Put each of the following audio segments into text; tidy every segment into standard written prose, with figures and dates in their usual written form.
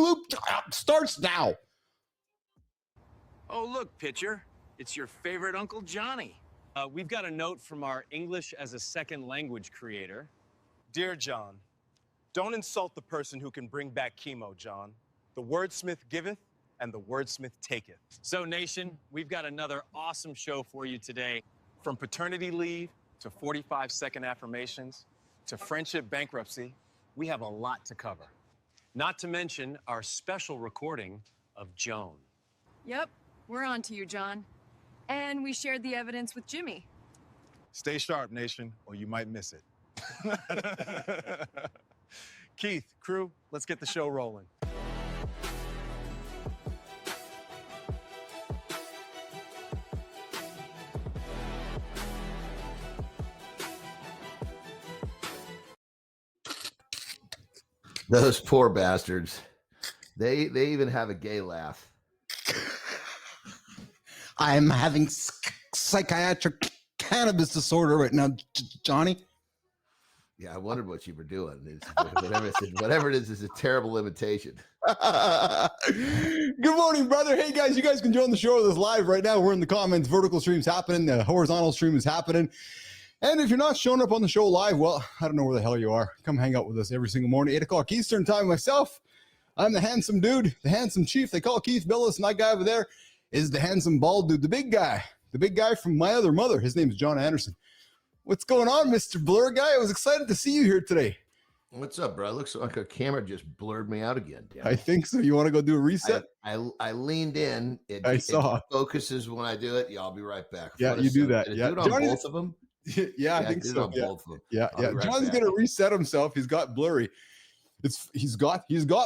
loop starts now. Oh, look, pitcher. It's your favorite Uncle Johnny. We've got a note from our English as a second language creator. Dear John, don't insult the person who can bring back chemo, John. The wordsmith giveth and the wordsmith taketh. So, Nation, we've got another awesome show for you today. From paternity leave to 45-second affirmations to friendship bankruptcy, we have a lot to cover. Not to mention our special recording of Joan. Yep, we're on to you, John. And we shared the evidence with Jimmy. Stay sharp, Nation, or you might miss it. Keith, crew, let's get the show rolling. Those poor bastards. They even have a gay laugh. I'm having psychiatric cannabis disorder right now, Johnny. Yeah, I wondered what you were doing. Whatever it is a terrible imitation. Good morning, brother. Hey, guys, you guys can join the show with us live right now. We're in the comments. Vertical stream's happening. The horizontal stream is happening. And if you're not showing up on the show live, well, I don't know where the hell you are. Come hang out with us every single morning, 8 o'clock Eastern time. Myself, I'm the handsome dude, the handsome chief. They call Keith Billis, and that guy over there is the handsome bald dude, the big guy from my other mother. His name is John Anderson. What's going on, Mr. Blur Guy? I was excited to see you here today. What's up, bro? It looks like a camera just blurred me out again. Damn. I think so. You want to go do a reset? I leaned in. I saw. It focuses when I do it. Yeah, I'll be right back. Yeah, you do that. Yeah, do it on both of them. Yeah, I think so. Yeah. Both of them. Yeah. Right John's gonna reset himself. He's got blurry. He's got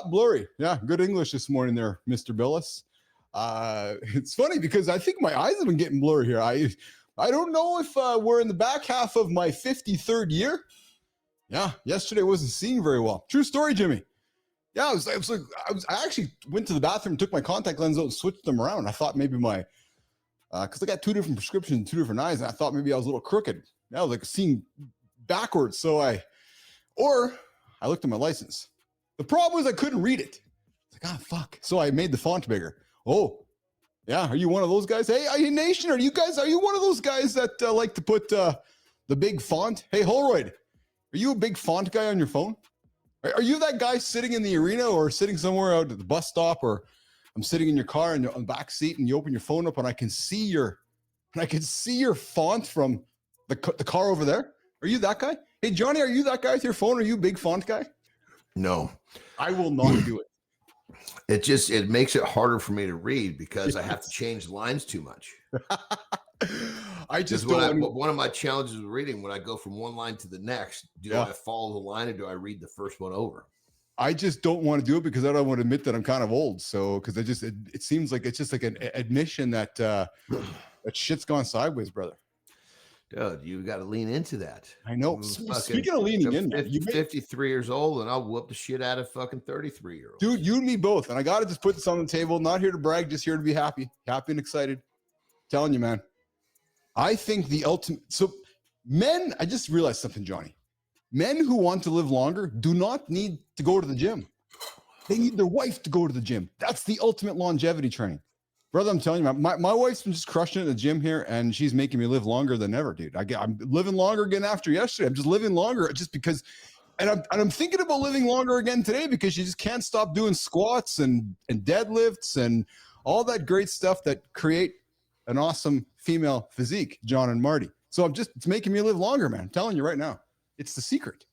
blurry. Yeah, good English this morning there, Mr. Billis. It's funny because I think my eyes have been getting blurry here. I don't know if we're in the back half of my 53rd year. Yeah, yesterday I wasn't seeing very well. True story, Jimmy. Yeah, I actually went to the bathroom, took my contact lens out, and switched them around. I thought maybe my because I got two different prescriptions, two different eyes, and I thought maybe I was a little crooked. I was like seeing backwards. So I looked at my license. The problem was I couldn't read it. It's like, fuck. So I made the font bigger. Oh, yeah. Are you one of those guys? Hey, are you Nation? Are you one of those guys that like to put the big font? Hey, Holroyd, are you a big font guy on your phone? Are you that guy sitting in the arena or sitting somewhere out at the bus stop, or I'm sitting in your car and on the back seat and you open your phone up and I can see your font from the car over there? Are you that guy? Hey, Johnny, are you that guy with your phone? Are you a big font guy? No. I will not do it. It makes it harder for me to read because I have to change lines too much. One of my challenges with reading, when I go from one line to the next, I follow the line or do I read the first one over? I just don't want to do it because I don't want to admit that I'm kind of old. So, because it seems like it's just like an admission that that shit's gone sideways, brother. Dude, you got to lean into that. I know. Speaking of leaning in, you're 53 years old, and I'll whoop the shit out of fucking 33-year-olds. Dude, you and me both. And I got to just put this on the table. Not here to brag, just here to be happy and excited. Telling you, man. I think the ultimate. So, men, I just realized something, Johnny. Men who want to live longer do not need to go to the gym. They need their wife to go to the gym. That's the ultimate longevity training. Brother, I'm telling you, my wife's been just crushing it in the gym here, and she's making me live longer than ever, dude. I'm living longer again after yesterday. I'm just living longer just because, and I'm thinking about living longer again today because you just can't stop doing squats and deadlifts and all that great stuff that create an awesome female physique, Jon and Marty. So it's making me live longer, man. I'm telling you right now. It's the secret.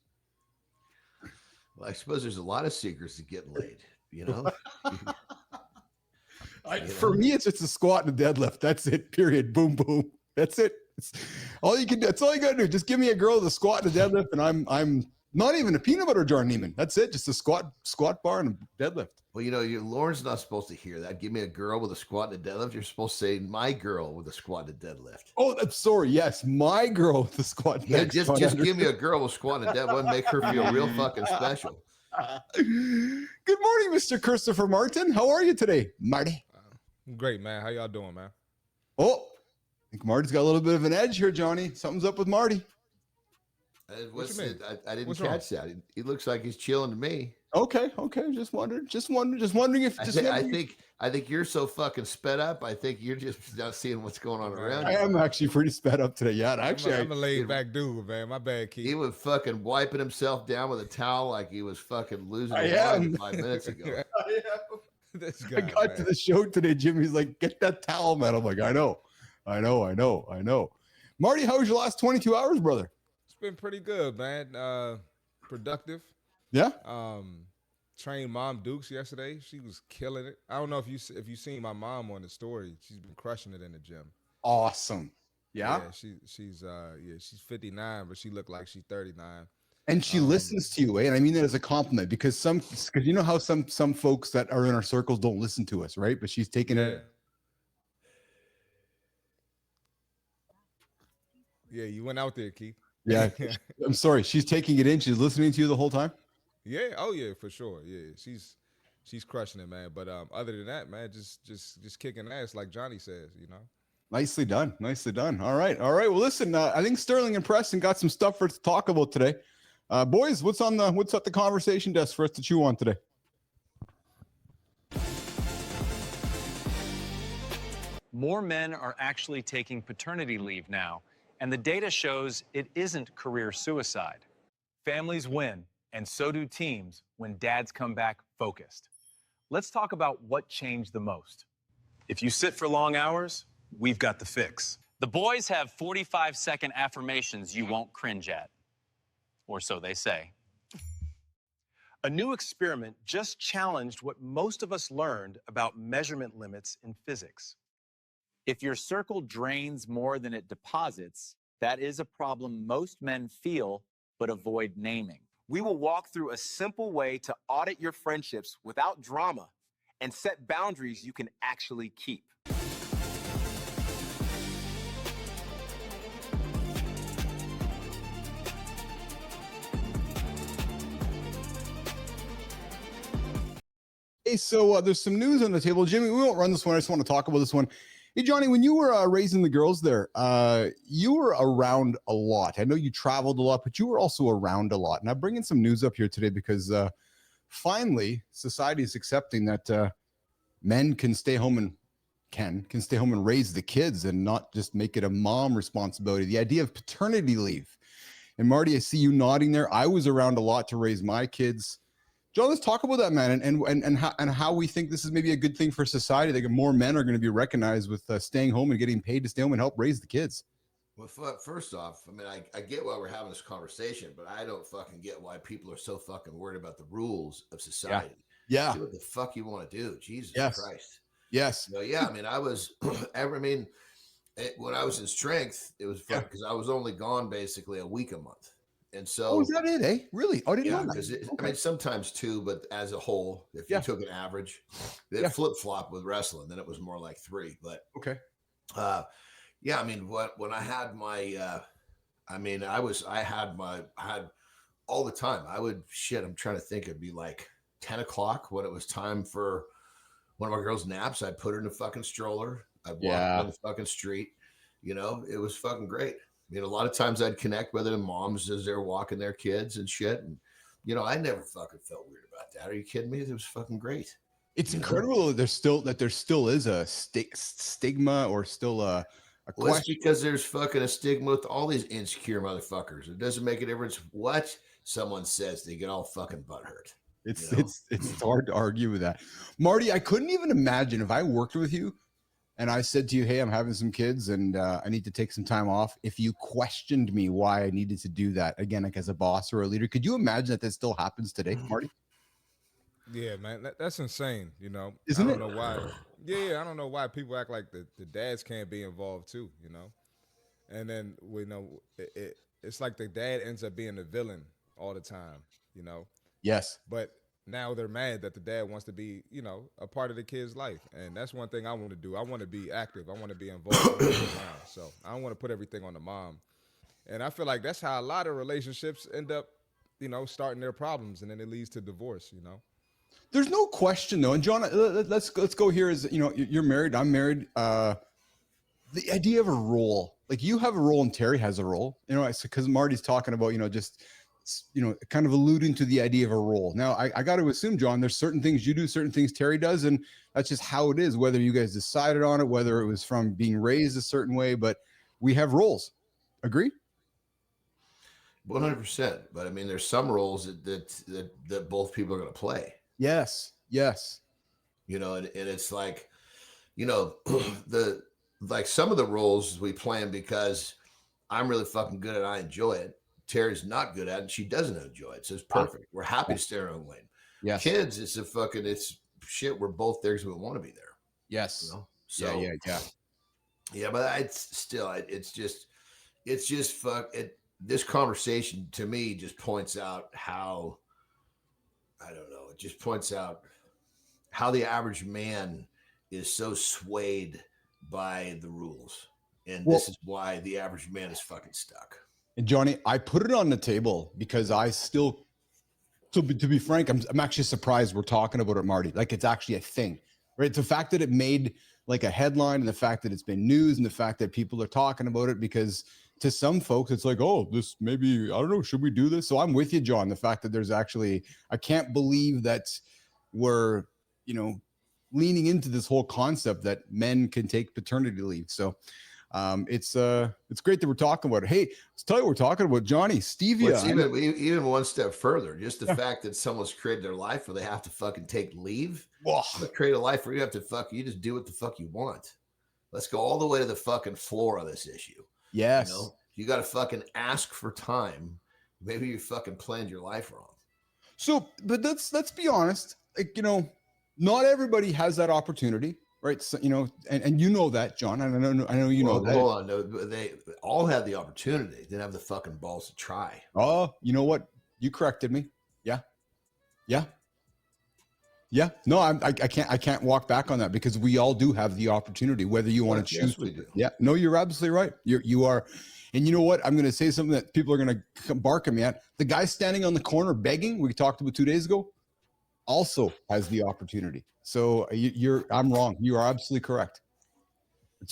Well, I suppose there's a lot of secrets to getting laid, you know? For me, it's just a squat and a deadlift. That's it, period. Boom, boom. That's it. It's all you can do. That's all you got to do. Just give me a girl with a squat and a deadlift, and I'm not even a peanut butter jar Neiman. That's it. Just a squat bar and a deadlift. Well, Lauren's not supposed to hear that. Give me a girl with a squat and a deadlift. You're supposed to say my girl with a squat and a deadlift. Oh, that's sorry. Yes, my girl with the squat. Yeah, just give me a girl with a squat and a deadlift and make her feel real fucking special. Good morning, Mr. Christopher Martin. How are you today, Marty? Great, man. How y'all doing, man? Oh, I think Marty's got a little bit of an edge here, Johnny. Something's up with Marty. I didn't catch that. He looks like he's chilling to me. Okay. Just wondering if I think you're so fucking sped up. I think you're just not seeing what's going on around I you. am actually pretty sped up today. Yeah, actually, I'm a laid back dude, man. My bad, Keith. He was fucking wiping himself down with a towel like he was fucking losing I his mind am. 5 minutes ago. This I guy, got to the show today. Jimmy's like, get that towel, man. I'm like, I know. Marty, how was your last 22 hours, brother? It's been pretty good, man. Productive. Yeah. Trained Mom Dukes yesterday. She was killing it. I don't know if you seen my mom on the story. She's been crushing it in the gym. Awesome. Yeah. She's 59, but she looked like she's 39. And she listens to you, eh? And I mean that as a compliment because you know how some folks that are in our circles don't listen to us, right? But she's taking it. Yeah, you went out there, Keith. Yeah. I'm sorry. She's taking it in. She's listening to you the whole time. Yeah. Oh yeah, for sure. Yeah, she's crushing it, man. But other than that, man, just kicking ass like Johnny says, you know. Nicely done. All right. Well, listen. I think Sterling and Preston got some stuff for us to talk about today. Boys, what's at the conversation desk for us to chew on today? More men are actually taking paternity leave now, and the data shows it isn't career suicide. Families win, and so do teams when dads come back focused. Let's talk about what changed the most. If you sit for long hours, we've got the fix. The boys have 45-second affirmations you won't cringe at. Or so they say. A new experiment just challenged what most of us learned about measurement limits in physics. If your circle drains more than it deposits, that is a problem most men feel but avoid naming. We will walk through a simple way to audit your friendships without drama and set boundaries you can actually keep. Hey, so there's some news on the table. Jimmy, we won't run this one. I just want to talk about this one. Hey, Johnny, when you were raising the girls there, you were around a lot. I know you traveled a lot, but you were also around a lot. And I'm bringing some news up here today because finally society is accepting that men can stay home and can stay home and raise the kids and not just make it a mom responsibility. The idea of paternity leave. And Marty, I see you nodding there. I was around a lot to raise my kids. John, let's talk about that, man, and how we think this is maybe a good thing for society. That more men are going to be recognized with staying home and getting paid to stay home and help raise the kids. Well, first off, I mean, I get why we're having this conversation, but I don't fucking get why people are so fucking worried about the rules of society. Yeah. Do what the fuck you want to do. Jesus Christ. Yes. You know, yeah. I mean, when I was in strength, it was fun because I was only gone basically a week a month. And so, is that it, eh? Really? I didn't know that. Because I mean, sometimes two, but as a whole, if you took an average, it flip flop with wrestling, then it was more like three. But I mean, when I had my, I had all the time. I'm trying to think. It'd be like 10 o'clock when it was time for one of my girls' naps. I'd put her in a fucking stroller. I'd walk down the fucking street. You know, it was fucking great. I mean, a lot of times I'd connect with them moms as they're walking their kids and shit. And, you know, I never fucking felt weird about that. Are you kidding me? It was fucking great. It's incredible that there still is a stigma or still a question. It's because there's fucking a stigma with all these insecure motherfuckers. It doesn't make a difference what someone says. They get all fucking butthurt. It's hard to argue with that. Marty, I couldn't even imagine if I worked with you and I said to you, hey, I'm having some kids and I need to take some time off. If you questioned me why I needed to do that, again, like as a boss or a leader, could you imagine that still happens today, Marty? Yeah, man, that's insane. You know, Isn't it? I don't know why. Yeah, I don't know why people act like the dads can't be involved too. You know, and then it's like the dad ends up being the villain all the time. You know. Yes. But now they're mad that the dad wants to be, you know, a part of the kid's life. And that's one thing I want to do. I want to be active. I want to be involved. So I don't want to put everything on the mom. And I feel like that's how a lot of relationships end up, you know, starting their problems. And then it leads to divorce, you know. There's no question though. And John, let's go here is, you know, you're married. I'm married. The idea of a role, like you have a role and Terry has a role, you know, because Marty's talking about, you know, just kind of alluding to the idea of a role. Now, I got to assume, John, there's certain things you do, certain things Terry does, and that's just how it is, whether you guys decided on it, whether it was from being raised a certain way, but we have roles. Agree? 100%. But I mean, there's some roles that both people are going to play. Yes. Yes. And it's like, like some of the roles we plan because I'm really fucking good at it. I enjoy it. Terry's not good at it. And she doesn't enjoy it. So it's perfect. We're happy to stay in our own lane. Yes. Kids, it's shit. We're both there because we want to be there. Yes. So yeah. But it's just fuck it. This conversation to me just points out how, I don't know. It just points out how the average man is so swayed by the rules. And this is why the average man is fucking stuck. And Johnny, I put it on the table because I still, to be frank, I'm actually surprised we're talking about it, Marty. Like it's actually a thing, right? The fact that it made like a headline and the fact that it's been news and the fact that people are talking about it, because to some folks, it's like, oh, this maybe, I don't know, should we do this? So I'm with you, John. The fact that there's actually, I can't believe that we're, leaning into this whole concept that men can take paternity leave. So it's great that we're talking about it. Hey, let's tell you what we're talking about, Johnny. Stevia. Well, even one step further, just the fact that someone's created their life where they have to fucking take leave. Create a life where you have to you just do what the fuck you want. Let's go all the way to the fucking floor of this issue. Yes. You got to fucking ask for time. Maybe you fucking planned your life wrong. So, but let's be honest. Like, not everybody has that opportunity, right? So, and that, John. I know that. Hold on. No, they all had the opportunity. They didn't have the fucking balls to try. Oh, you know what? You corrected me. Yeah. No, I can't walk back on that because we all do have the opportunity, whether you want to choose. Yes, we do. Yeah. No, you're absolutely right. You are. And you know what? I'm going to say something that people are going to bark at me at. The guy standing on the corner begging, we talked about 2 days ago, also has the opportunity. So I'm wrong. You are absolutely correct.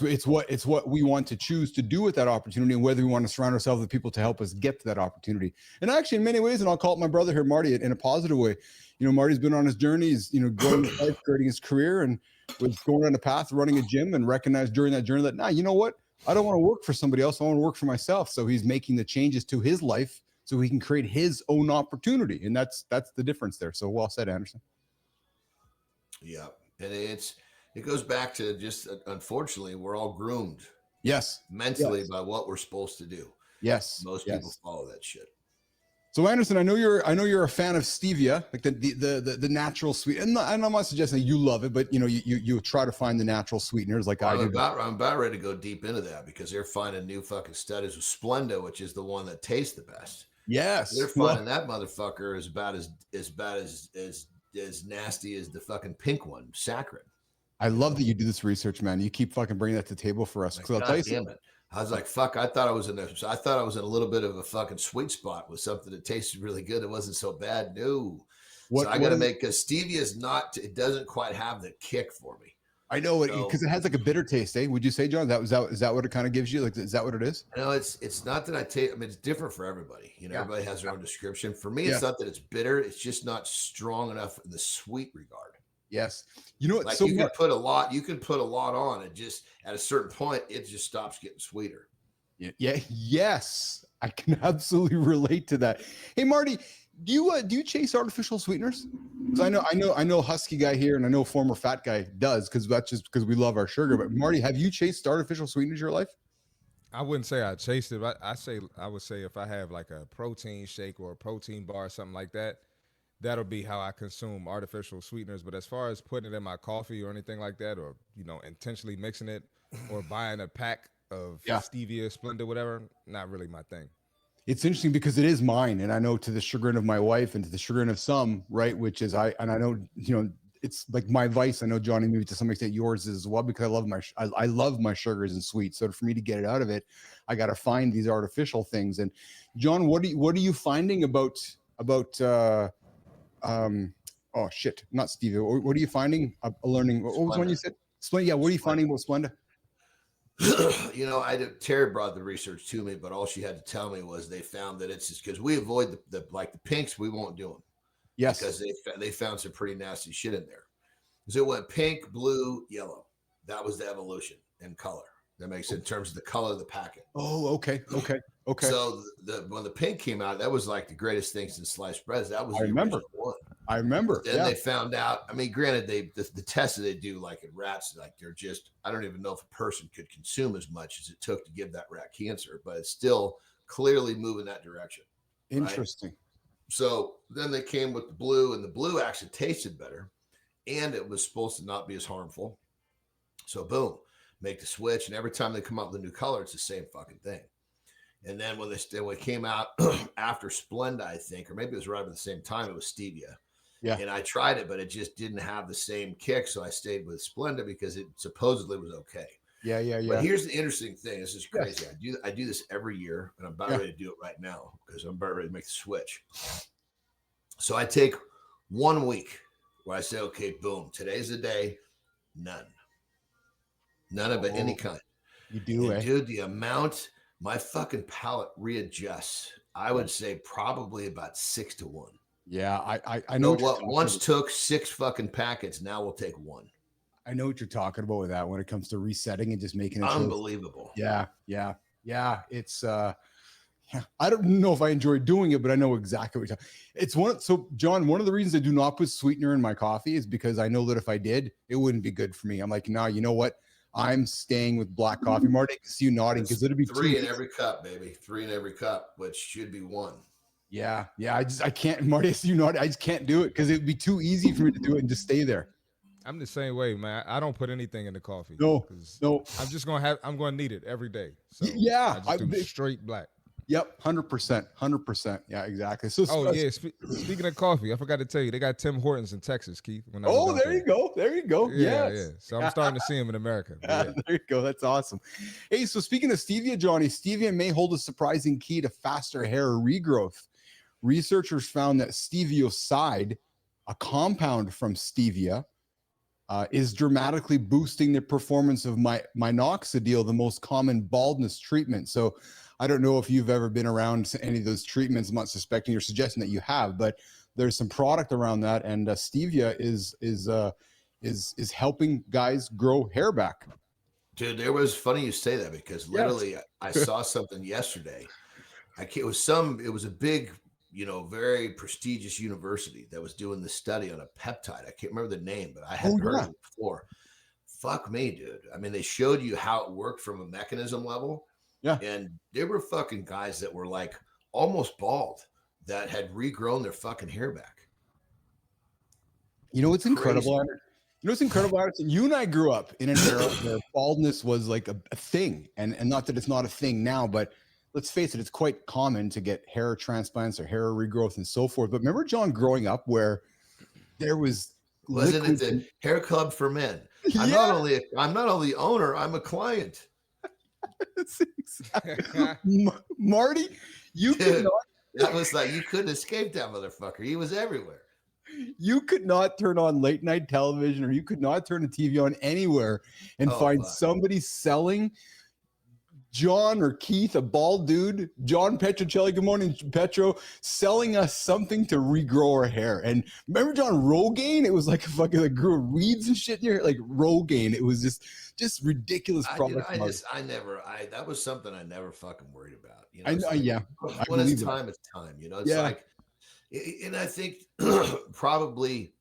It's what we want to choose to do with that opportunity, and whether we want to surround ourselves with people to help us get to that opportunity. And actually, in many ways, and I'll call it my brother here, Marty, in a positive way. Marty's been on his journey. He's growing his life, creating his career, and was going on a path, running a gym, and recognized during that journey that, you know what? I don't want to work for somebody else. I want to work for myself. So he's making the changes to his life so he can create his own opportunity. And that's the difference there. So well said, Anderson. Yeah. And it goes back to just, unfortunately, we're all groomed. Yes. Mentally by what we're supposed to do. Yes. Most people follow that shit. So Anderson, I know you're a fan of stevia, like the natural sweet, and I'm not suggesting you love it, but you try to find the natural sweeteners like I do. I'm about ready to go deep into that because they're finding new fucking studies with Splenda, which is the one that tastes the best. Yes, they're finding that motherfucker is about as nasty as the fucking pink one, saccharin. I love that you do this research, man. You keep fucking bringing that to the table for us. Like, God damn it. I was like, fuck, I thought I was in a little bit of a fucking sweet spot with something that tasted really good. It wasn't so bad. No. So I got to make, because stevia it doesn't quite have the kick for me. I know it because it has like a bitter taste, eh? Would you say, John? Is that what it kind of gives you? Like, is that what it is? No, it's not that I taste. I mean, it's different for everybody. Everybody has their own description. For me, it's not that it's bitter. It's just not strong enough in the sweet regard. Yes. You know what? Like so you can put a lot on. It just at a certain point, it just stops getting sweeter. Yeah. Yes. I can absolutely relate to that. Hey, Marty, do you chase artificial sweeteners? Because I know Husky guy here, and I know former fat guy does, because that's just because we love our sugar. But Marty, have you chased artificial sweeteners in your life? I wouldn't say I chased it. But I would say if I have like a protein shake or a protein bar or something like that, that'll be how I consume artificial sweeteners. But as far as putting it in my coffee or anything like that, or intentionally mixing it, or buying a pack of stevia, Splenda, whatever, not really my thing. It's interesting because it is mine, and I know to the chagrin of my wife and to the chagrin of some, right? Which is I know it's like my vice. I know, Johnny, maybe to some extent yours is as well, because I love my sugars and sweets. So for me to get it out of it, I got to find these artificial things. And John, what are you finding about oh shit, not stevia. What are you finding? Learning. What was one you said? Splenda. Yeah. What are you finding about Splenda? you know, Terry brought the research to me, but all she had to tell me was they found that it's just because we avoid the pinks, we won't do them. Yes. Because they found some pretty nasty shit in there. So it went pink, blue, yellow. That was the evolution in color. That makes sense in terms of the color of the packet. Oh, okay. So when the pink came out, that was like the greatest thing since sliced breads. That was the original one. I remember. But then they found out. I mean, granted, the tests that they do, like in rats, like they're just. I don't even know if a person could consume as much as it took to give that rat cancer, but it's still clearly moving that direction. Interesting. Right? So then they came with the blue, and the blue actually tasted better, and it was supposed to not be as harmful. So boom, make the switch, and every time they come out with a new color, it's the same fucking thing. And then when it came out after Splenda, I think, or maybe it was right at the same time, it was Stevia. Yeah. And I tried it, but it just didn't have the same kick. So I stayed with Splenda because it supposedly was okay. Yeah. But here's the interesting thing. This is crazy. Yes. I do this every year, and I'm about ready to do it right now because I'm about ready to make the switch. So I take 1 week where I say, okay, boom, today's the day. None of it, any kind. You do, and dude, the amount my fucking palate readjusts, I would say probably about 6 to 1. Yeah, I know what once took 6 fucking packets, now we'll take 1. I know what you're talking about with that when it comes to resetting and just making it unbelievable. Yeah. It's I don't know if I enjoy doing it, but I know exactly what you're talking. It's so John, one of the reasons I do not put sweetener in my coffee is because I know that if I did, it wouldn't be good for me. I'm like, nah, you know what? I'm staying with black coffee. Marty, I can see you nodding because it'll be 3 in every cup, baby. 3 in every cup, which should be 1. Yeah. I can't, Marty, I see you nodding. I just can't do it because it'd be too easy for me to do it and just stay there. I'm the same way, man. I don't put anything in the coffee. No. I'm just I'm gonna need it every day. So yeah, I just do straight black. Yep, 100%. Yeah, exactly. So, speaking of coffee, I forgot to tell you, they got Tim Hortons in Texas, Keith. There you go. Yeah. So I'm starting to see them in America. There you go. That's awesome. Hey, so speaking of stevia, Johnny, stevia may hold a surprising key to faster hair regrowth. Researchers found that stevioside, a compound from stevia, is dramatically boosting the performance of minoxidil, the most common baldness treatment. So I don't know if you've ever been around any of those treatments. I'm not suspecting or suggesting that you have, but there's some product around that, and stevia is helping guys grow hair back. Dude, it was funny you say that because literally I saw something yesterday. It was a big, very prestigious university that was doing the study on a peptide. I can't remember the name, but I hadn't heard of it before. Fuck me, dude. I mean, they showed you how it worked from a mechanism level. Yeah. And there were fucking guys that were like almost bald that had regrown their fucking hair back. You know what's incredible? Anderson? You and I grew up in an era where baldness was like a thing. And not that it's not a thing now, but let's face it, it's quite common to get hair transplants or hair regrowth and so forth. But remember, John, growing up where there wasn't it the hair club for men? I'm not only owner, I'm a client. Exactly. Marty, that was like you couldn't escape that motherfucker. He was everywhere. You could not turn on late night television, or you could not turn the TV on anywhere and find somebody selling John or Keith, a bald dude, John Petrocelli, good morning, Petro, selling us something to regrow our hair. And remember John, Rogaine? It was like a fucking grew weeds and shit in your hair, like Rogaine. It was just ridiculous product. That was something I never fucking worried about. When it's time, it's time. It's like, and I think probably,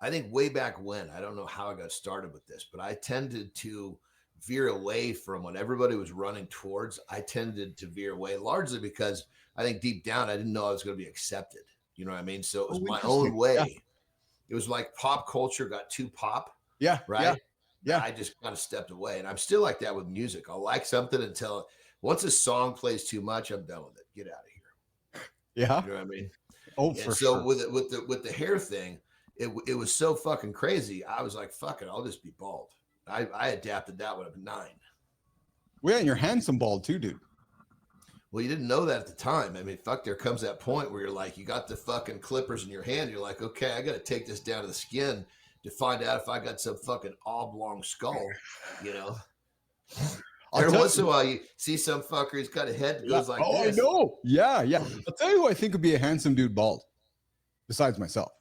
way back when, I don't know how I got started with this, but I tended to veer away from what everybody was running towards. I tended to veer away largely because I think deep down I didn't know I was going to be accepted. You know what I mean? So it was my own way. Yeah. It was like pop culture got too pop. Yeah. Right. Yeah. I just kind of stepped away, and I'm still like that with music. I'll like something until once a song plays too much, I'm done with it. Get out of here. Yeah. You know what I mean? Oh, and for so sure. with the hair thing, it was so fucking crazy. I was like, fuck it, I'll just be bald. I adapted that when I was 9. Well, yeah, and you're handsome bald too, dude. Well, you didn't know that at the time. I mean, fuck, there comes that point where you're like, you got the fucking clippers in your hand. You're like, okay, I got to take this down to the skin to find out if I got some fucking oblong skull, Every once in a while, you see some fucker, he's got a head that goes like this. I know. Yeah. I'll tell you who I think would be a handsome dude bald, besides myself,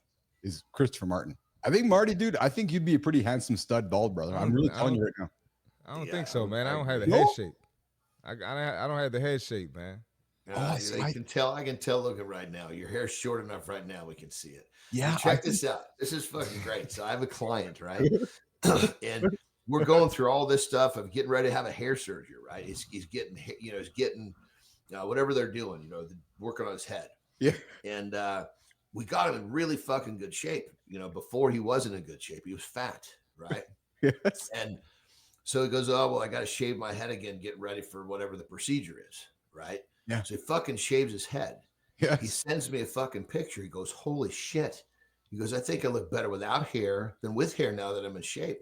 is Christopher Martin. I think Marty, dude, I think you'd be a pretty handsome stud bald, brother. I'm really telling you right now. I don't think so, man. I don't have the head shape. I don't have the head shape, man. I can tell looking right now. Your hair's short enough right now. We can see it. Yeah. Check this out. This is fucking great. So I have a client, right? And we're going through all this stuff of getting ready to have a hair surgery, right? He's getting, he's getting whatever they're doing, working on his head. Yeah. And we got him in really fucking good shape. Before he wasn't in good shape. He was fat, right? Yes. And so he goes, oh, well, I got to shave my head again, get ready for whatever the procedure is, right? Yeah. So he fucking shaves his head. Yes. He sends me a fucking picture. He goes, holy shit. He goes, I think I look better without hair than with hair now that I'm in shape.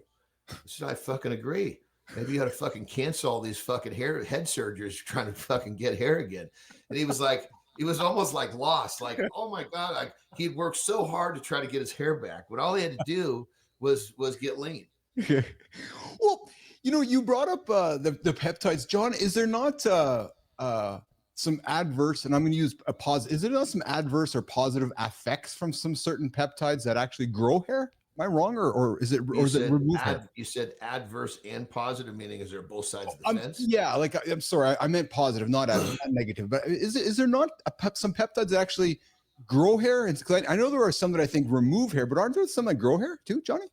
I said, I fucking agree. Maybe you ought to fucking cancel all these fucking head surgeries trying to fucking get hair again. And he was like, he was almost like lost. Like, oh my God. Like he'd worked so hard to try to get his hair back. But all he had to do was get lean. Well, you brought up the peptides, John. Is there not some adverse, and I'm going to use a pause. Is there not some adverse or positive effects from some certain peptides that actually grow hair? Am I wrong, or is it remove hair? You said adverse and positive, meaning is there both sides of the fence? Yeah, I'm sorry, I meant positive, not negative. But is there not some peptides that actually grow hair? I know there are some that I think remove hair, but aren't there some that grow hair too, Johnny?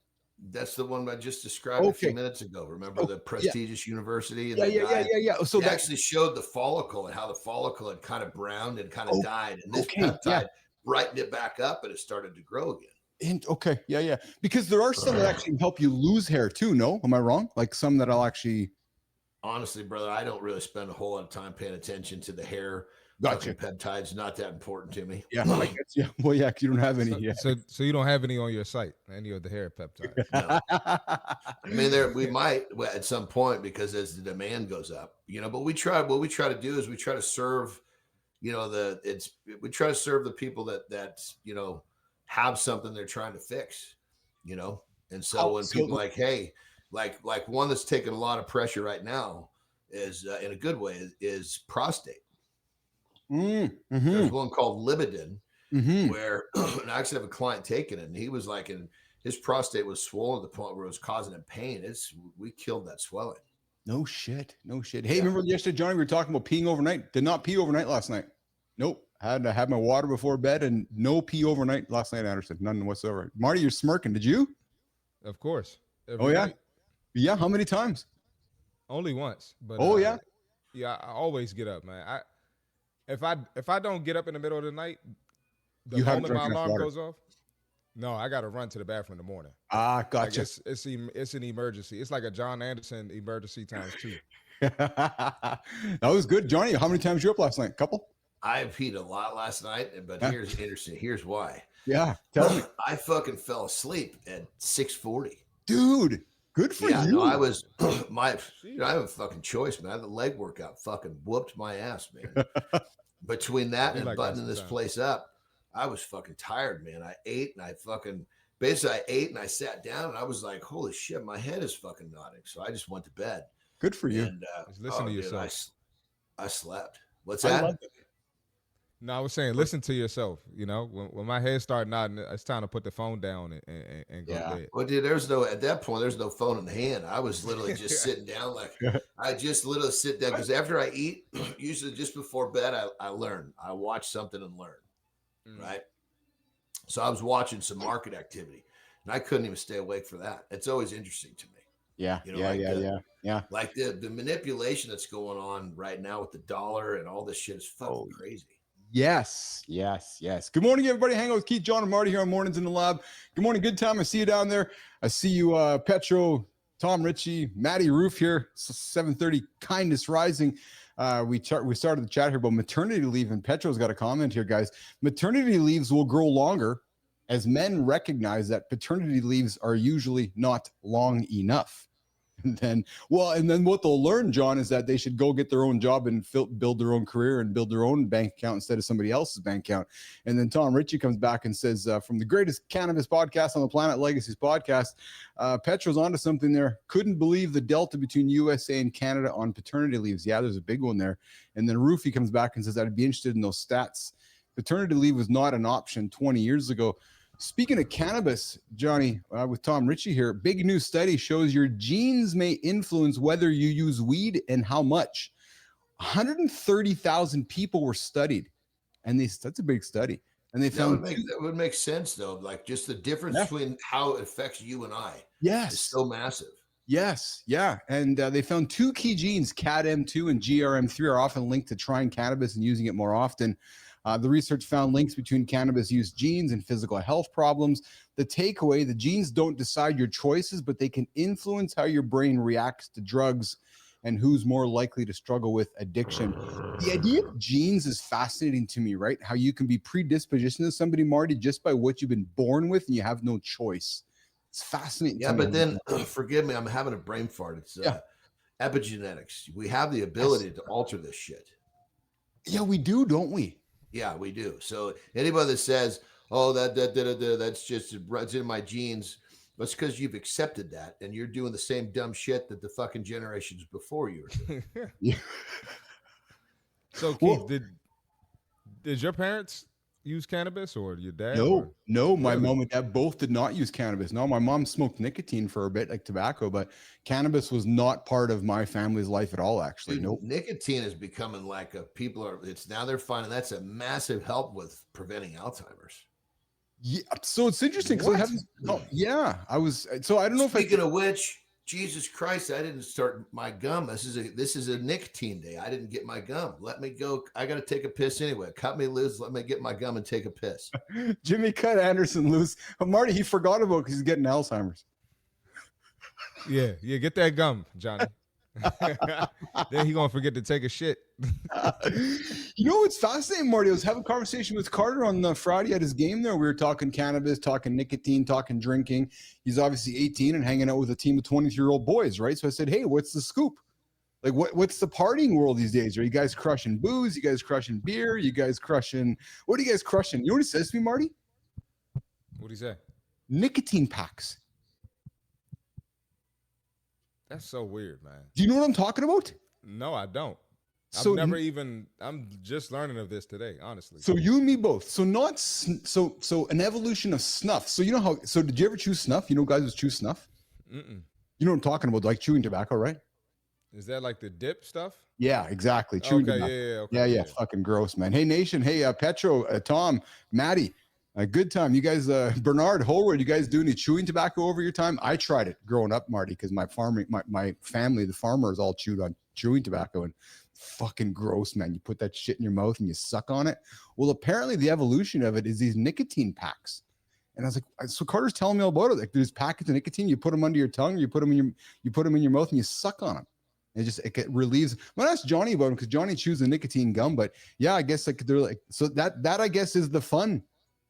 That's the one I just described a few minutes ago. Remember the prestigious university? And yeah. So they actually showed the follicle and how the follicle had kind of browned and kind of died. And this peptide brightened it back up and it started to grow again. Because there are some that actually help you lose hair too. No, am I wrong? Like some that I'll actually. Honestly, brother, I don't really spend a whole lot of time paying attention to the hair. Gotcha. Peptides, not that important to me. Yeah. Well, yeah, you don't have any. So you don't have any on your site, any of the hair peptides. No. I mean, we might at some point because as the demand goes up, but what we try to do is we try to serve, we try to serve the people that have something they're trying to fix, and so when people like, hey, like one that's taking a lot of pressure right now is in a good way is prostate. Mm-hmm. There's one called Libidin, where and I actually have a client taking it, and he was like, his prostate was swollen to the point where it was causing him pain. We killed that swelling. No shit. Hey, remember yesterday, Johnny, we were talking about peeing overnight. Did not pee overnight last night. Nope. Had to have my water before bed and no pee overnight last night, Anderson. None whatsoever. Marty, you're smirking. Did you? Of course. Every night. Yeah. How many times? Only once. But yeah, I always get up, man. If I don't get up in the middle of the night, the moment my alarm goes off, no, I got to run to the bathroom in the morning. Gotcha. Like it's an emergency. It's like a John Anderson emergency times 2. That was good, Johnny. How many times you up last night? Couple? I peed a lot last night, but here's interesting. Here's why. Yeah, tell me. I fucking fell asleep at 6:40. Dude, good for you. No, I was I have a fucking choice, man. The leg workout fucking whooped my ass, man. Between that and buttoning this place up, I was fucking tired, man. I ate and I sat down and I was like, holy shit, my head is fucking nodding. So I just went to bed. Good for you. And listen to yourself. I slept. What's that? No, I was saying, listen to yourself. When my head started nodding, it's time to put the phone down and go to bed. Well, dude, at that point, there's no phone in the hand. I was literally just sitting down. I just literally sit down because after I eat, usually just before bed, I learn. I watch something and learn. Right. So I was watching some market activity and I couldn't even stay awake for that. It's always interesting to me. Yeah. Like the manipulation that's going on right now with the dollar and all this shit is fucking crazy. Yes. Good morning, everybody. Hang out with Keith, Jon, and Marty here on Mornings in the Lab. Good morning. Good time. I see you down there. I see you, Petro, Tom Ritchie, Matty Roof here. 7:30. Kindness Rising. We started the chat here about maternity leave, and Petro's got a comment here, guys. Maternity leaves will grow longer as men recognize that paternity leaves are usually not long enough. And then what they'll learn, John, is that they should go get their own job and build their own career and build their own bank account instead of somebody else's bank account. And then Tom Ritchie comes back and says, from the greatest cannabis podcast on the planet, Legacy's podcast, Petro's onto something there. Couldn't believe the delta between USA and Canada on paternity leaves. Yeah, there's a big one there. And then Roofy comes back and says, I'd be interested in those stats. Paternity leave was not an option 20 years ago. Speaking of cannabis, Johnny, with Tom Ritchie here, big new study shows your genes may influence whether you use weed and how much. 130,000 people were studied, and that's a big study. And they found that would make sense, though. Like just the difference between how it affects you and I. Yes, is so massive. Yes, yeah, and they found 2 key genes, CADM2 and GRM3, are often linked to trying cannabis and using it more often. The research found links between cannabis use genes and physical health problems. The takeaway, the genes don't decide your choices, but they can influence how your brain reacts to drugs and who's more likely to struggle with addiction. The idea of genes is fascinating to me, right? How you can be predispositioned to somebody, Marty, just by what you've been born with and you have no choice. It's fascinating. Yeah, but then, forgive me, I'm having a brain fart. It's epigenetics. We have the ability to alter this shit. Yeah, we do, don't we? Yeah, we do. So anybody that says, "Oh, that's just it's in my genes," that's because you've accepted that, and you're doing the same dumb shit that the fucking generations before you are doing. Yeah. So, Keith, did your parents use cannabis, or your dad? No, my mom and dad both did not use cannabis. No, my mom smoked nicotine for a bit, like tobacco, but cannabis was not part of my family's life at all, actually. Dude, nicotine is becoming like now they're finding that's a massive help with preventing Alzheimer's. Yeah, so it's interesting because I don't know. Speaking of which, Jesus Christ, I didn't start my gum. This is a nicotine day. I didn't get my gum. Let me go. I got to take a piss anyway. Cut me loose. Let me get my gum and take a piss. Jimmy cut Anderson loose. Marty, he forgot about because he's getting Alzheimer's. Yeah, get that gum, Johnny. Then he gonna forget to take a shit. You know what's fascinating, Marty? I was having a conversation with Carter on Friday at his game there. We were talking cannabis, talking nicotine, talking drinking. He's obviously 18 and hanging out with a team of 23-year-old boys, right? So I said, hey, what's the scoop? Like, what's the partying world these days? Are you guys crushing booze? You guys crushing beer? You guys crushing? What are you guys crushing? You know what he says to me, Marty? What'd he say? Nicotine packs. That's so weird, man. Do you know what I'm talking about? No, I don't. So I'm just learning of this today, honestly. So you and me both. So an evolution of snuff. So you know how, so did you ever chew snuff? You know guys who chew snuff? Mm-mm. You know what I'm talking about, like chewing tobacco, right? Is that like the dip stuff? Yeah, exactly. Chewing tobacco. Yeah. Fucking gross, man. Hey, Nation. Hey, Petro, Tom, Maddie. Good time. You guys, Bernard, Holroyd, you guys do any chewing tobacco over your time? I tried it growing up, Marty, because my family, the farmers, all chewed on chewing tobacco, and fucking gross, man. You put that shit in your mouth and you suck on it. Well, apparently the evolution of it is these nicotine packs. And I was like, so Carter's telling me all about it. Like, there's packets of nicotine. You put them under your tongue, you put them in your mouth, and you suck on them. And it relieves. Well, I asked Johnny about them because Johnny chews the nicotine gum. But yeah, I guess like they're like, so that I guess is the fun.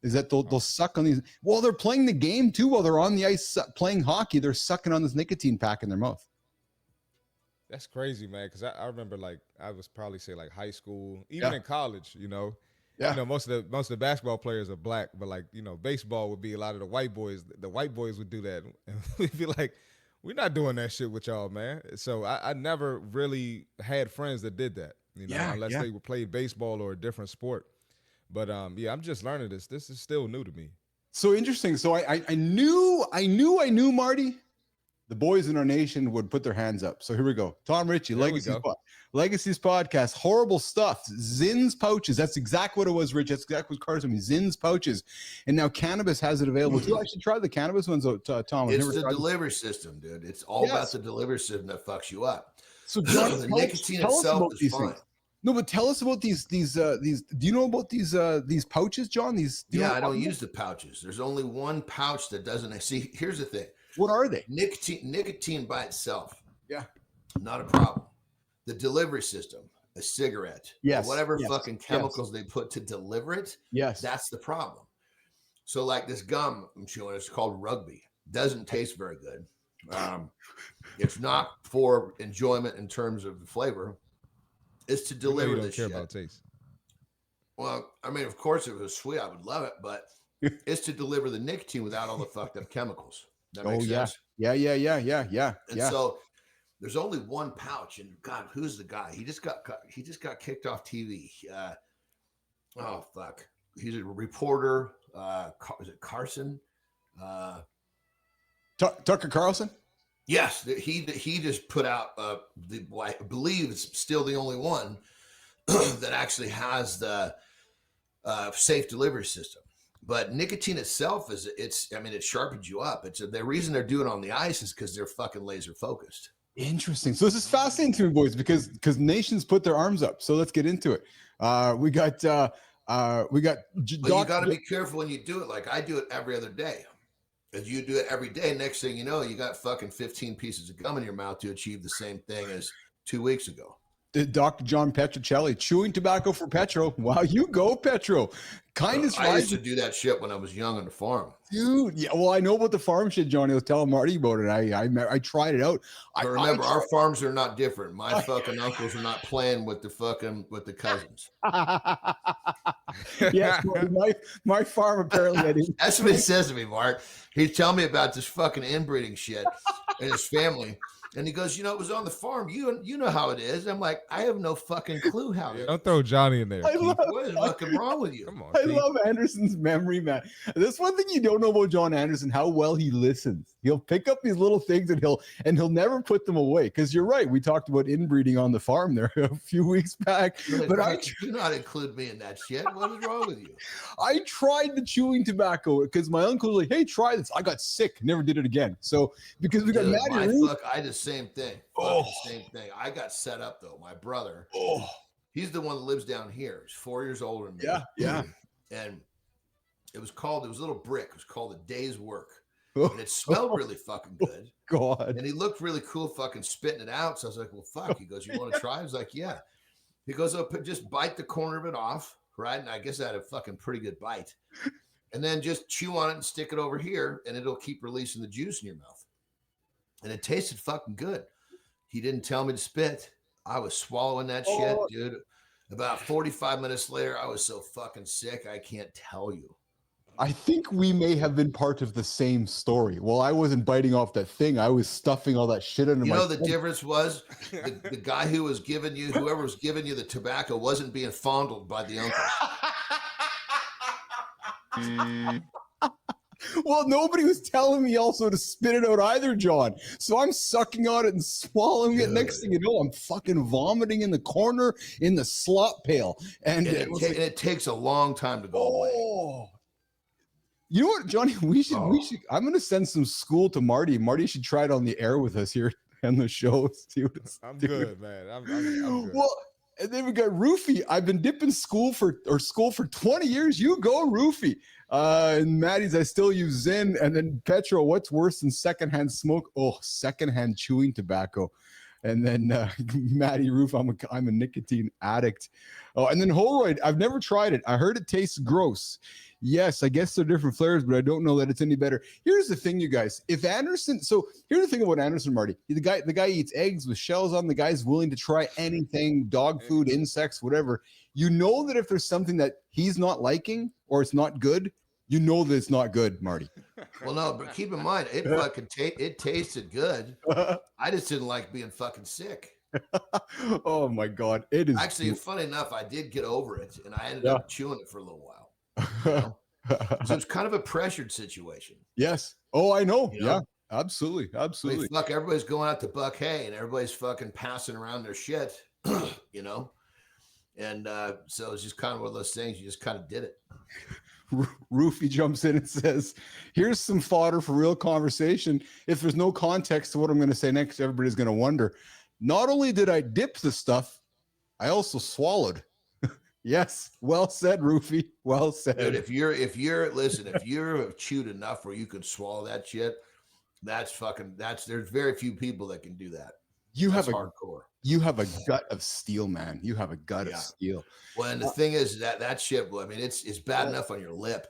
Is that they'll suck on these while they're playing the game too, while they're on the ice playing hockey, they're sucking on this nicotine pack in their mouth. That's crazy, man. Because I remember, like, I was probably say like high school, even in college, you know. Yeah. You know, most of the basketball players are black, but like, you know, baseball would be a lot of the white boys. The white boys would do that. And we'd be like, we're not doing that shit with y'all, man. So I never really had friends that did that, you know, unless they played baseball or a different sport. But I'm just learning this. This is still new to me. So interesting. So I knew Marty. The boys in our nation would put their hands up. So here we go. Tom Ritchie, Legacy's podcast. Horrible stuff. Zins pouches. That's exactly what it was, Rich. That's exactly what Carter told me. Zins pouches. And now cannabis has it available too. I should try the cannabis ones, Tom. It's the delivery system, dude. It's all about the delivery system that fucks you up. So John, the nicotine itself is fine. Things. No, but tell us about these. Do you know about these pouches, John? I don't use the pouches. There's only one pouch that doesn't. See, here's the thing. What are they? Nicotine by itself. Yeah. Not a problem. The delivery system, a cigarette, whatever fucking chemicals they put to deliver it. Yes. That's the problem. So like this gum I'm chewing, it's called Rugby. Doesn't taste very good. It's not for enjoyment in terms of the flavor. It's to deliver you don't this care shit. about taste. Well, I mean, of course, if it was sweet, I would love it, but it's to deliver the nicotine without all the fucked up chemicals. That makes sense. Yeah. And so there's only one pouch, and God, who's the guy? He just got kicked off TV. Oh fuck, he's a reporter. Is it Carson? Tucker Carlson. Yes, he just put out I believe it's still the only one that actually has the safe delivery system. But nicotine itself it sharpens you up. The reason they're doing it on the ice is because they're fucking laser focused. Interesting. So this is fascinating to me, boys, because nations put their arms up. So let's get into it. We got. But you got to be careful when you do it. Like I do it every other day. As you do it every day, next thing you know, you got fucking 15 pieces of gum in your mouth to achieve the same thing as 2 weeks ago. Dr. John Petrocelli, chewing tobacco for Petro. Wow, you go, Petro. Kindness I used to do that shit when I was young on the farm. Dude, yeah, well, I know about the farm shit, Johnny. I was telling Marty about it. I tried it out. But remember, our farms are not different. My fucking uncles are not playing with the cousins. Yes, my farm apparently. That's what he says to me, Mark. He's telling me about this fucking inbreeding shit and his family. And he goes, it was on the farm. You know how it is. I'm like, I have no fucking clue how it is. Don't throw Johnny in there. What is fucking wrong with you? Come on, I love Anderson's memory, man. That's one thing you don't know about John Anderson, how well he listens. He'll pick up these little things and he'll never put them away. Because you're right. We talked about inbreeding on the farm there a few weeks back. But do not include me in that shit. What is wrong with you? I tried the chewing tobacco because my uncle was like, hey, try this. I got sick, never did it again. So because we got Maddie. I did the same thing. Same thing. I got set up though. My brother. He's the one that lives down here. He's 4 years older than me. Yeah. And it was a little brick. It was called a day's work. And it smelled really fucking good. God. And he looked really cool fucking spitting it out. So I was like, well, fuck. He goes, you want to try? I was like, yeah. He goes, just bite the corner of it off. Right. And I guess I had a fucking pretty good bite. And then just chew on it and stick it over here. And it'll keep releasing the juice in your mouth. And it tasted fucking good. He didn't tell me to spit. I was swallowing that shit, dude. About 45 minutes later, I was so fucking sick, I can't tell you. I think we may have been part of the same story. Well, I wasn't biting off that thing. I was stuffing all that shit under my. You know, the difference was the guy whoever was giving you the tobacco wasn't being fondled by the uncle. Well, nobody was telling me also to spit it out either, John. So I'm sucking on it and swallowing it. Next thing you know, I'm fucking vomiting in the corner in the slop pail. And it takes a long time to go away. You know what, Johnny? We should. I'm going to send some school to Marty. Marty should try it on the air with us here on the show. I'm good, man. I'm good. Well, and then we got Roofy. I've been dipping school for 20 years. You go, Roofy. And Maddie's, I still use Zen. And then Petro, what's worse than secondhand smoke? Oh, secondhand chewing tobacco. And then Maddie Roof, I'm a nicotine addict. Oh, and then Holroyd, I've never tried it. I heard it tastes gross. Yes, I guess they're different flavors, but I don't know that it's any better. Here's the thing, you guys. If Anderson, so here's the thing about Anderson, Marty. The guy eats eggs with shells on. The guy's willing to try anything, dog food, insects, whatever. You know that if there's something that he's not liking or it's not good, you know that it's not good, Marty. Well, no, but keep in mind, it fucking it tasted good. I just didn't like being fucking sick. Oh my God, it is actually funny enough. I did get over it, and I ended up chewing it for a little while. You know? So it's kind of a pressured situation. Yes. Oh, I know. You know? Yeah, absolutely. I mean, fuck, everybody's going out to buck hay, and everybody's fucking passing around their shit. You know, and so it's just kind of one of those things. You just kind of did it. Roofy jumps in and says, here's some fodder for real conversation. If there's no context to what I'm going to say next, everybody's going to wonder. Not only did I dip the stuff, I also swallowed. Yes, well said, Roofy. Well said. Dude, if you're chewed enough where you can swallow that shit, there's very few people that can do that. That's hardcore. You have a gut of steel, man. You have a gut of steel. Well, and the thing is that shit, well, I mean, it's bad enough on your lip.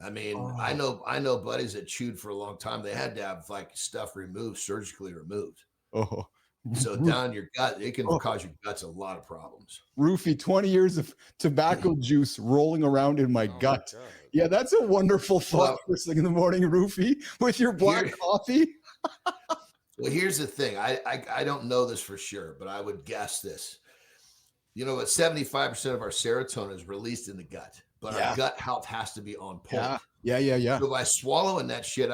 I mean, I know buddies that chewed for a long time. They had to have like stuff removed, surgically removed. Oh, So down your gut, it can cause your guts a lot of problems. Roofie, 20 years of tobacco juice rolling around in my gut. Yeah, that's a wonderful thought first thing in the morning, Roofie, with your black coffee. Well, here's the thing. I don't know this for sure, but I would guess this. You know, 75% of our serotonin is released in the gut, but our gut health has to be on point. Yeah. So by swallowing that shit,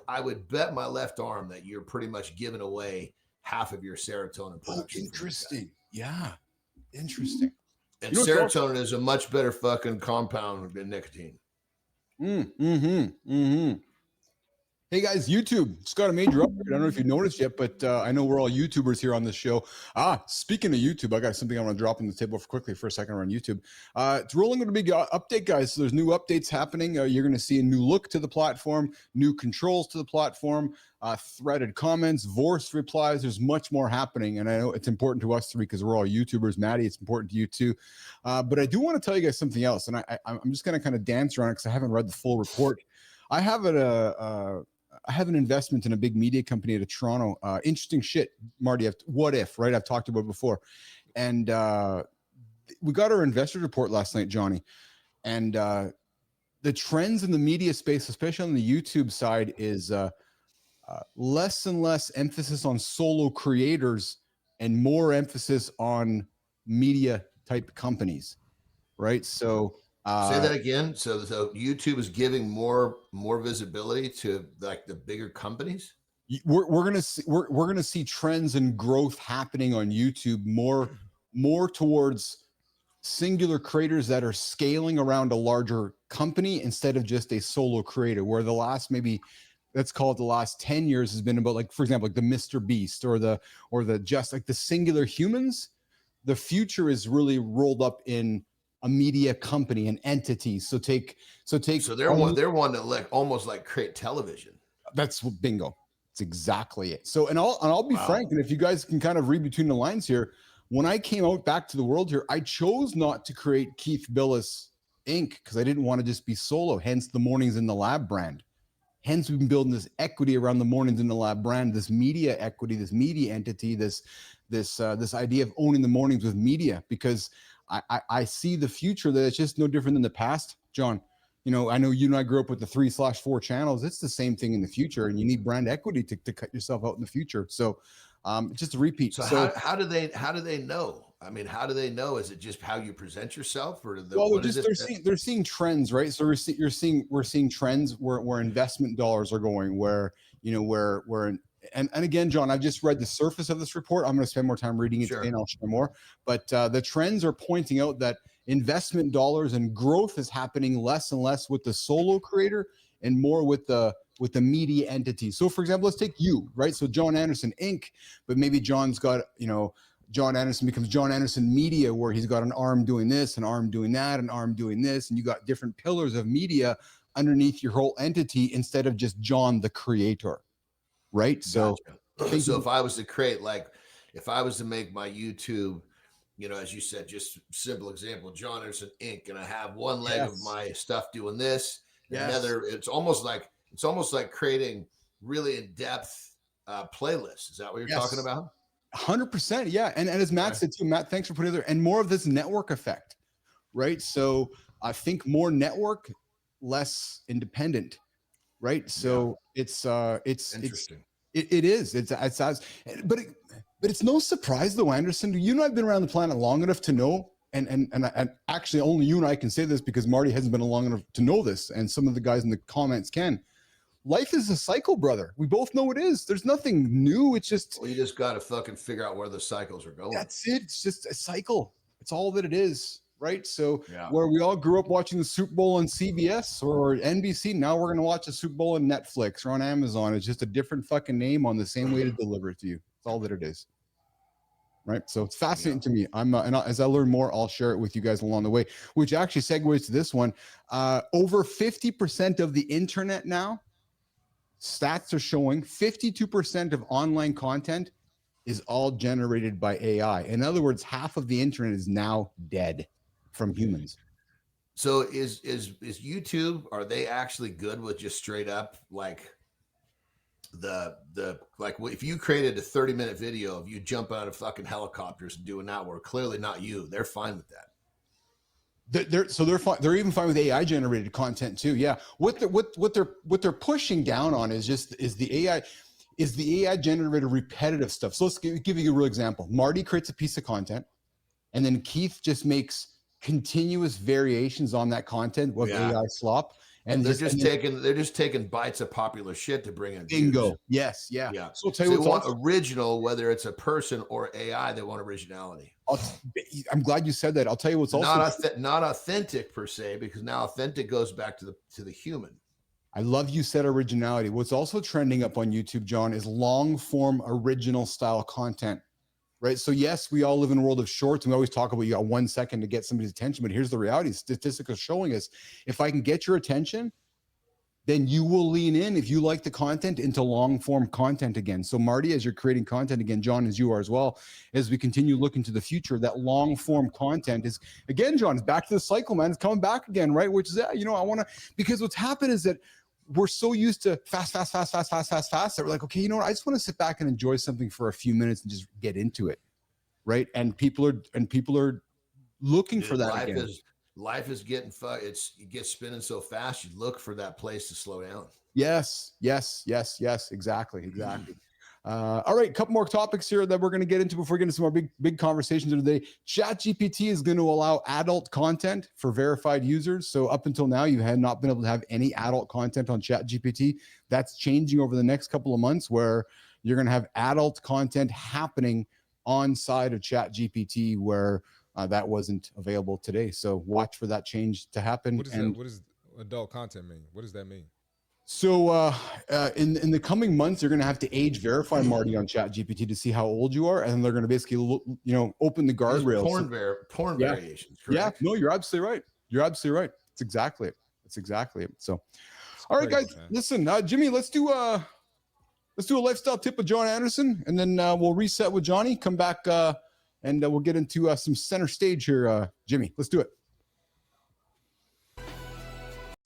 I would bet my left arm that you're pretty much giving away half of your serotonin production. Interesting. Yeah. Interesting. And serotonin is a much better fucking compound than nicotine. Hey guys, YouTube, it's got a major upgrade. I don't know if you noticed yet, but I know we're all YouTubers here on this show. Speaking of YouTube, I got something I want to drop on the table quickly for a second around YouTube. It's rolling with a big update, guys. So there's new updates happening. You're going to see a new look to the platform, new controls to the platform, threaded comments, voice replies. There's much more happening, and I know it's important to us three because we're all YouTubers. Maddie, it's important to you too. But I do want to tell you guys something else, and I'm just going to kind of dance around it because I haven't read the full report. I have an investment in a big media company out of Toronto. Interesting shit, Marty. What if, right? I've talked about it before. And we got our investor report last night, Johnny. And the trends in the media space, especially on the YouTube side, is less and less emphasis on solo creators and more emphasis on media type companies, right? So say that again. So YouTube is giving more visibility to like the bigger companies. We're gonna see trends and growth happening on YouTube more towards singular creators that are scaling around a larger company instead of just a solo creator. Where the last let's call it the last 10 years has been about, like, for example, like the Mr. Beast or the just like the singular humans. The future is really rolled up in a media company, an entity. So they're one that like almost like create television. That's what bingo. It's exactly it. So, and I'll be frank, and if you guys can kind of read between the lines here, when I came out back to the world here, I chose not to create Keith Billis Inc. because I didn't want to just be solo. Hence the Mornings in the Lab brand. Hence we've been building this equity around the Mornings in the Lab brand, this media equity, this media entity, this idea of owning the mornings with media, because I see the future that it's just no different than the past, John. You know, I know you and I grew up with the 3/4 channels. It's the same thing in the future, and you need brand equity to cut yourself out in the future. So, just a repeat. So how do they know? I mean, how do they know? Is it just how you present yourself, or they're seeing trends, right? So we're seeing trends where investment dollars are going, where and again, John, I've just read the surface of this report. I'm going to spend more time reading it today, and I'll share more. But the trends are pointing out that investment dollars and growth is happening less and less with the solo creator and more with the media entity. So, for example, let's take you, right? So John Anderson Inc., but maybe John's got, John Anderson becomes John Anderson Media, where he's got an arm doing this, an arm doing that, an arm doing this, and you got different pillars of media underneath your whole entity instead of just John the creator. Right. So, so if I was to create, like, if I was to make my YouTube, as you said, just simple example, John Anderson Inc., and I have one leg of my stuff doing this, another, it's almost like creating really in-depth playlists. Is that what you're talking about? 100%. Yeah. And as Matt said too, Matt, thanks for putting it there. And more of this network effect, right? So I think more network, less independent. Right. So it's interesting. It is. But it's no surprise though, Anderson. You and I have been around the planet long enough to know, and actually only you and I can say this because Marty hasn't been long enough to know this, and some of the guys in the comments can. Life is a cycle, brother. We both know it is. There's nothing new. It's just you just got to fucking figure out where the cycles are going. That's it. It's just a cycle. It's all that it is. Right. So where we all grew up watching the Super Bowl on CBS or NBC, now we're going to watch the Super Bowl on Netflix or on Amazon. It's just a different fucking name on the same way to deliver it to you. It's all that it is. Right. So it's fascinating to me. As I learn more, I'll share it with you guys along the way, which actually segues to this one. Over 50% of the internet now, stats are showing 52% of online content is all generated by AI. In other words, half of the internet is now dead from humans. So is YouTube, are they actually good with just straight up like if you created a 30-minute video of you jumping out of fucking helicopters and doing that work, clearly not you, they're fine with that. They're fine. They're even fine with AI generated content too. Yeah. What they're pushing down on is the AI generated repetitive stuff. So let's give you a real example. Marty creates a piece of content, and then Keith just makes continuous variations on that content with AI slop. And they're just taking bites of popular shit to bring in bingo. views. Yes, yeah. So I'll tell you, they want original, whether it's a person or AI. They want originality. I'm glad you said that. I'll tell you what's not authentic per se, because now authentic goes back to the human. I love you said originality. What's also trending up on YouTube, John, is long form original style content. Right. So yes, we all live in a world of shorts, and we always talk about you got 1 second to get somebody's attention. But here's the reality: statistics are showing us if I can get your attention, then you will lean in, if you like the content, into long form content again. So Marty, as you're creating content again, John, as you are as well, as we continue looking to the future, that long form content is again, John, it's back to the cycle, man. It's coming back again, right? Which is that, I want to, because what's happened is that we're so used to fast that we're like, okay, you know what? I just want to sit back and enjoy something for a few minutes and just get into it, right? And people are looking for that again. Life is getting it gets spinning so fast. You look for that place to slow down. Yes, exactly. All right, a couple more topics here that we're going to get into before we get into some more big conversations today. ChatGPT is going to allow adult content for verified users. So up until now, you had not been able to have any adult content on ChatGPT. That's changing over the next couple of months, where you're going to have adult content happening on side of ChatGPT, where that wasn't available today. So watch for that change to happen. What does adult content mean? What does that mean? So in the coming months, you're going to have to age verify Marty on ChatGPT to see how old you are, and they're going to basically open the guardrails. Porn variations. Correct? Yeah, no, you're absolutely right. It's exactly it. So, all right, guys, listen, Jimmy, let's do a lifestyle tip with John Anderson, and then we'll reset with Johnny. Come back and we'll get into some center stage here, Jimmy. Let's do it.